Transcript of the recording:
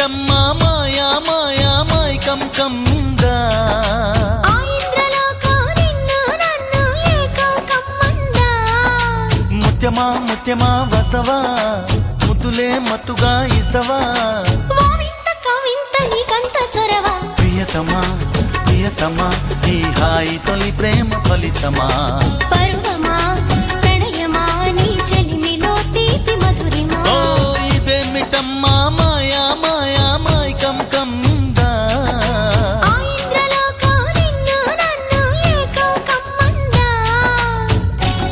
ఏమిటమ్మా మాయా మాయా మైకం కమ్ముందా ముత్యమా ముత్యమా వస్తవా ముద్దులే మత్తుగా ఇస్తవా ప్రియతమా ప్రియతమా ఈ హాయి తొలి ప్రేమ ఫలితమా